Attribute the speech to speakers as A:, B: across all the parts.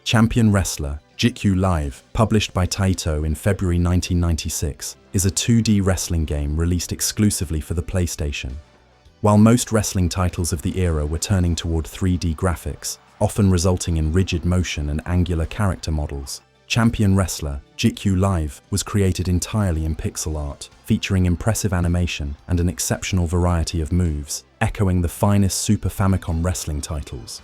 A: Champion Wrestler Jikkyou Live, published by Taito in February 1996, is a 2D wrestling game released exclusively for the PlayStation. While most wrestling titles of the era were turning toward 3D graphics, often resulting in rigid motion and angular character models, Champion Wrestler Jikkyou Live was created entirely in pixel art, featuring impressive animation and an exceptional variety of moves, echoing the finest Super Famicom wrestling titles.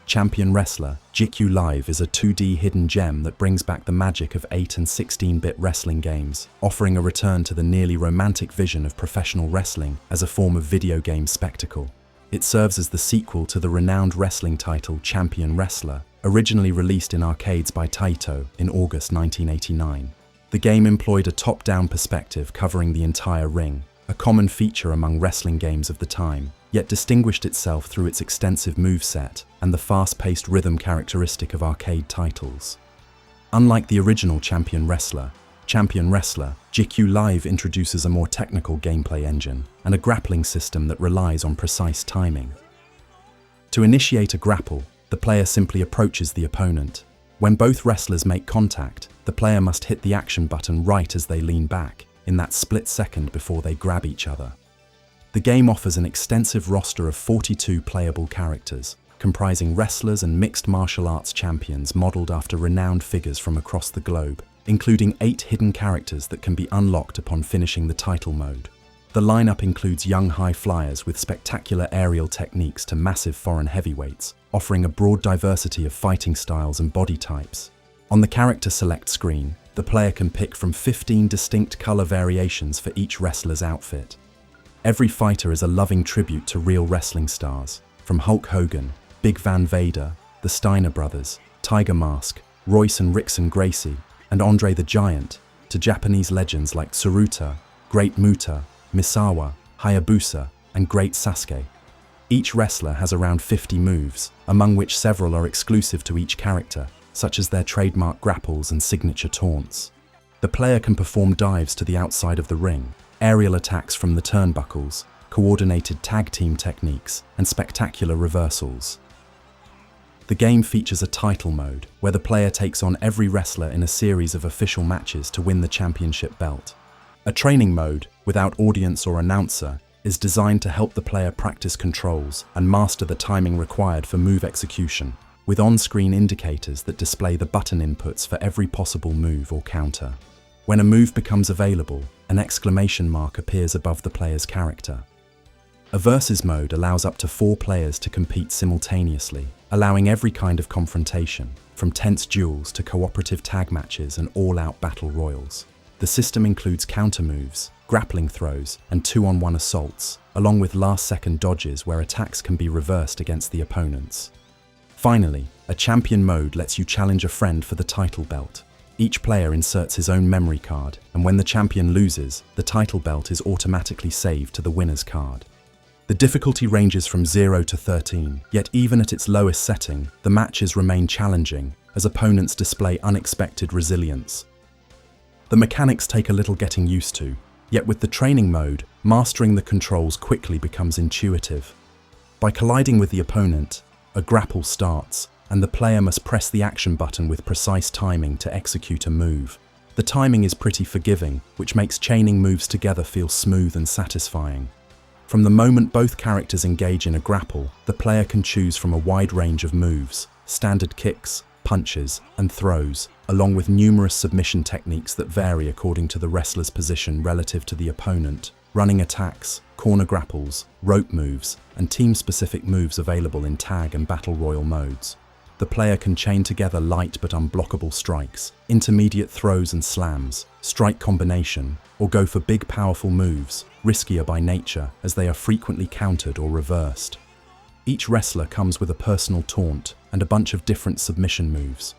A: Champion Wrestler Jikkyou Live is a 2D hidden gem that brings back the magic of 8 and 16-bit wrestling games, offering a return to the nearly romantic vision of professional wrestling as a form of video game spectacle. It serves as the sequel to the renowned wrestling title Champion Wrestler, originally released in arcades by Taito in August 1989. The game employed a top-down perspective covering the entire ring, a common feature among wrestling games of the time, yet distinguished itself through its extensive moveset and the fast-paced rhythm characteristic of arcade titles. Unlike the original Champion Wrestler, Jikkyou Live introduces a more technical gameplay engine and a grappling system that relies on precise timing. To initiate a grapple, the player simply approaches the opponent. When both wrestlers make contact, the player must hit the action button right as they lean back, in that split second before they grab each other. The game offers an extensive roster of 42 playable characters, comprising wrestlers and mixed martial arts champions modeled after renowned figures from across the globe, including 8 hidden characters that can be unlocked upon finishing the title mode. The lineup includes young high flyers with spectacular aerial techniques to massive foreign heavyweights, offering a broad diversity of fighting styles and body types. On the character select screen, the player can pick from 15 distinct color variations for each wrestler's outfit. Every fighter is a loving tribute to real wrestling stars, from Hulk Hogan, Big Van Vader, the Steiner Brothers, Tiger Mask, Royce and Rickson Gracie, and Andre the Giant, to Japanese legends like Tsuruta, Great Muta, Misawa, Hayabusa, and Great Sasuke. Each wrestler has around 50 moves, among which several are exclusive to each character, such as their trademark grapples and signature taunts. The player can perform dives to the outside of the ring, aerial attacks from the turnbuckles, coordinated tag team techniques, and spectacular reversals. The game features a title mode, where the player takes on every wrestler in a series of official matches to win the championship belt. A training mode, without audience or announcer, is designed to help the player practice controls and master the timing required for move execution, with on-screen indicators that display the button inputs for every possible move or counter. When a move becomes available, an exclamation mark appears above the player's character. A versus mode allows up to 4 players to compete simultaneously, allowing every kind of confrontation, from tense duels to cooperative tag matches and all-out battle royals. The system includes counter moves, grappling throws, and 2-on-1 assaults, along with last-second dodges where attacks can be reversed against the opponents. Finally, a champion mode lets you challenge a friend for the title belt. Each player inserts his own memory card, and when the champion loses, the title belt is automatically saved to the winner's card. The difficulty ranges from 0 to 13, yet even at its lowest setting, the matches remain challenging, as opponents display unexpected resilience. The mechanics take a little getting used to, yet with the training mode, mastering the controls quickly becomes intuitive. By colliding with the opponent, a grapple starts, and the player must press the action button with precise timing to execute a move. The timing is pretty forgiving, which makes chaining moves together feel smooth and satisfying. From the moment both characters engage in a grapple, the player can choose from a wide range of moves, standard kicks, punches, and throws, along with numerous submission techniques that vary according to the wrestler's position relative to the opponent, running attacks, corner grapples, rope moves, and team-specific moves available in tag and battle royal modes. The player can chain together light but unblockable strikes, intermediate throws and slams, strike combination, or go for big powerful moves, riskier by nature as they are frequently countered or reversed. Each wrestler comes with a personal taunt and a bunch of different submission moves.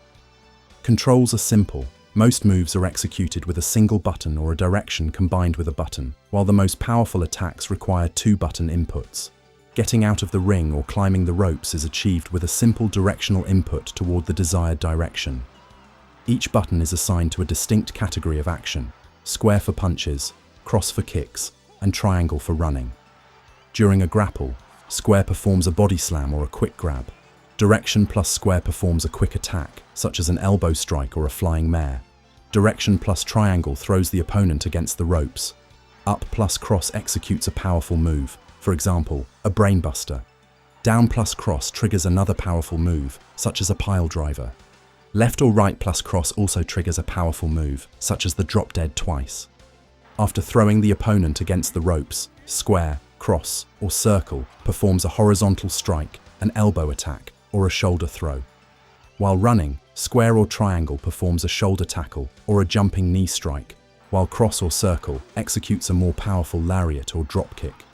A: Controls are simple. Most moves are executed with a single button or a direction combined with a button, while the most powerful attacks require 2 button inputs. Getting out of the ring or climbing the ropes is achieved with a simple directional input toward the desired direction. Each button is assigned to a distinct category of action: square for punches, cross for kicks, and triangle for running. During a grapple, square performs a body slam or a quick grab. Direction plus square performs a quick attack, such as an elbow strike or a flying mare. Direction plus triangle throws the opponent against the ropes. Up plus cross executes a powerful move, for example, a brainbuster. Down plus cross triggers another powerful move, such as a pile driver. Left or right plus cross also triggers a powerful move, such as the drop dead twice. After throwing the opponent against the ropes, square, cross, or circle performs a horizontal strike, an elbow attack, or a shoulder throw. While running, square or triangle performs a shoulder tackle or a jumping knee strike, while cross or circle executes a more powerful lariat or drop kick.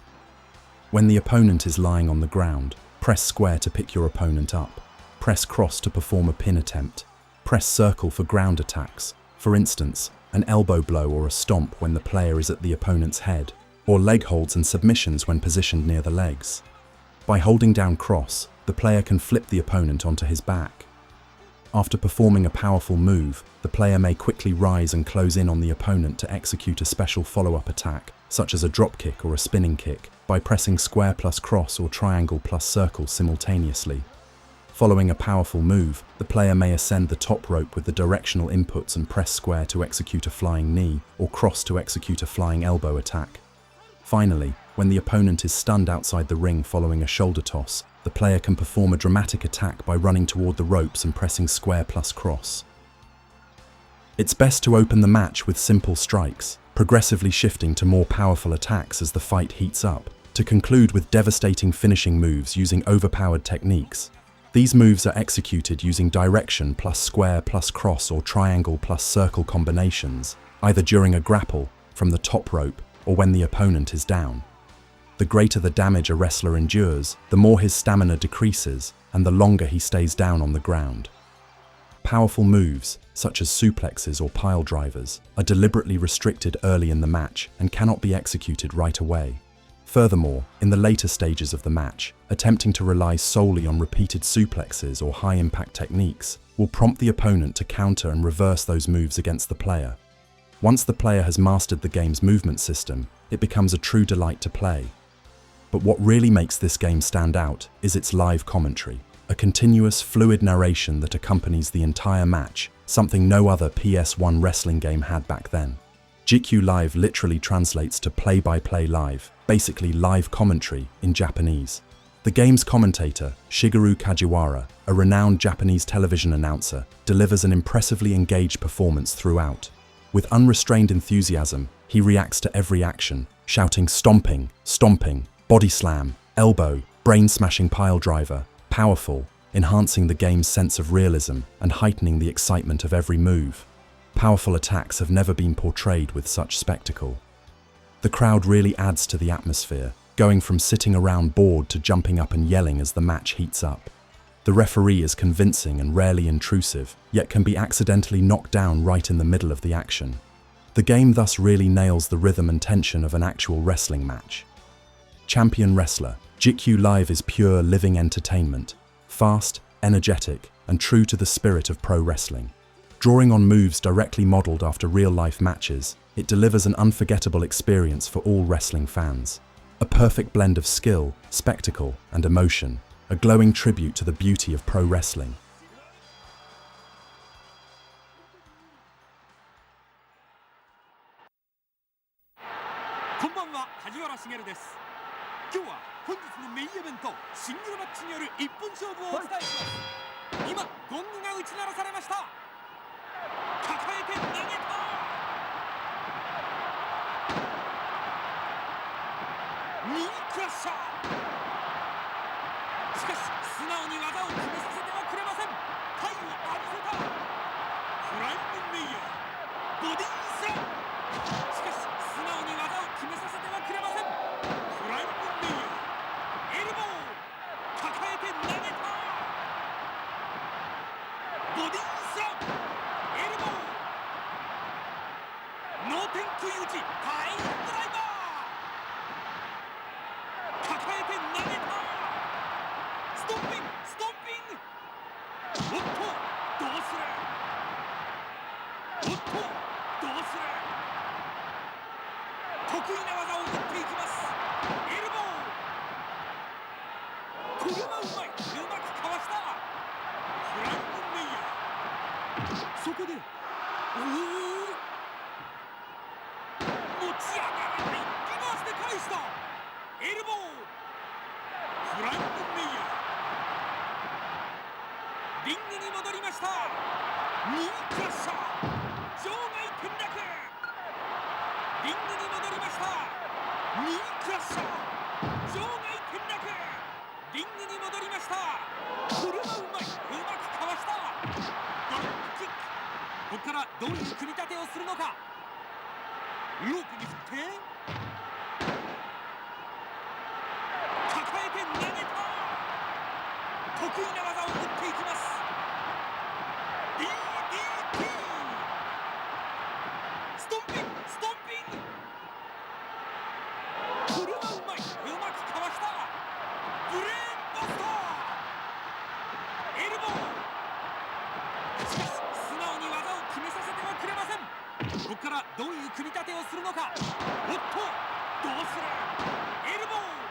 A: When the opponent is lying on the ground, press square to pick your opponent up. Press cross to perform a pin attempt. Press circle for ground attacks, for instance, an elbow blow or a stomp when the player is at the opponent's head, or leg holds and submissions when positioned near the legs. By holding down cross, the player can flip the opponent onto his back. After performing a powerful move, the player may quickly rise and close in on the opponent to execute a special follow-up attack, such as a drop kick or a spinning kick, by pressing square plus cross or triangle plus circle simultaneously. Following a powerful move, the player may ascend the top rope with the directional inputs and press square to execute a flying knee, or cross to execute a flying elbow attack. Finally, when the opponent is stunned outside the ring following a shoulder toss, the player can perform a dramatic attack by running toward the ropes and pressing square plus cross. It's best to open the match with simple strikes, progressively shifting to more powerful attacks as the fight heats up, to conclude with devastating finishing moves using overpowered techniques. These moves are executed using direction plus square plus cross or triangle plus circle combinations, either during a grapple, from the top rope, or when the opponent is down. The greater the damage a wrestler endures, the more his stamina decreases, and the longer he stays down on the ground. Powerful moves, such as suplexes or pile drivers, are deliberately restricted early in the match and cannot be executed right away. Furthermore, in the later stages of the match, attempting to rely solely on repeated suplexes or high-impact techniques will prompt the opponent to counter and reverse those moves against the player. Once the player has mastered the game's movement system, it becomes a true delight to play. But what really makes this game stand out is its live commentary, a continuous, fluid narration that accompanies the entire match, something no other PS1 wrestling game had back then. Jikkyou Live literally translates to play-by-play live, basically live commentary in Japanese. The game's commentator, Shigeru Kajiwara, a renowned Japanese television announcer, delivers an impressively engaged performance throughout. With unrestrained enthusiasm, he reacts to every action, shouting stomping, stomping, body slam, elbow, brain-smashing pile driver, powerful, enhancing the game's sense of realism and heightening the excitement of every move. Powerful attacks have never been portrayed with such spectacle. The crowd really adds to the atmosphere, going from sitting around bored to jumping up and yelling as the match heats up. The referee is convincing and rarely intrusive, yet can be accidentally knocked down right in the middle of the action. The game thus really nails the rhythm and tension of an actual wrestling match. Champion Wrestler, Jikkyou Live is pure living entertainment, fast, energetic, and true to the spirit of pro wrestling. Drawing on moves directly modeled after real-life matches, it delivers an unforgettable experience for all wrestling fans. A perfect blend of skill, spectacle, and emotion, a glowing tribute to the beauty of pro wrestling.
B: こんばんは、梶原茂です。今日は本日のメインイベントシングルマッチによる一本勝負をお伝えします。今ゴングが打ち鳴らされました。抱えて投げた。ニークラッシャー。しかし素直に技を決めさせてはくれません。体を浴びせた。フライングメイヤーボディースラム。しかし素直に技を決めさせてはくれません。フライングメイヤーエルボー抱えて投げた。ボディースラムエルボー脳天食い打ちパイルドライバー抱えて投げた。ストンピングストンピング。おっとどうする。おっとどうする。得意な技を打っていきます。エルボーフライングメイヤー、リングに戻りました。ニークラッシャー、場外転落。リングに戻りました。ニークラッシャー、場外転落。リングに戻りました。これはうまい、うまくかわした。ドロップキック、ここからどういう組み立てをするのか。ロープに振って抱えて投げた。得意な技を打っていきます。 DDT、 ストンピング、ストンピング。これはうまい、うまくかわした。ブレーンバスター、エルボー。しかし素直に技を決めさせてはくれません。ここからどういう組み立てをするのか。おっと、どうする。エルボー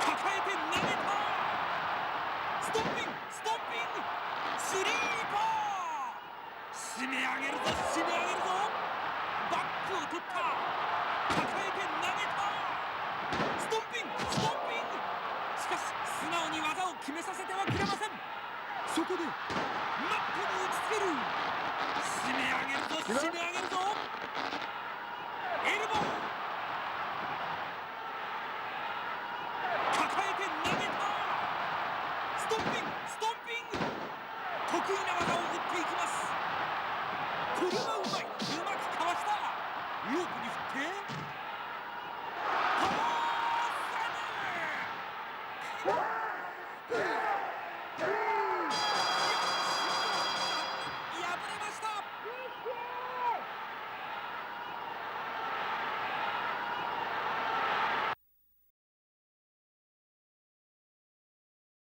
B: 抱えて投げた。ストンピング、ストンピング、スリーパー。締め上げるぞ、締め上げるぞ。バックを取った。抱えて投げた。ストンピング、ストンピング。しかし素直に技を決めさせてはくれません。そこでマットに打ちつける。締め上げるぞ、締め上げるぞ。エルボー抱えて投げた。ストンピング、ストンピング。得意な技を打っていきます。これはうまい、うまくかわした。ロープに振ってパワースラム。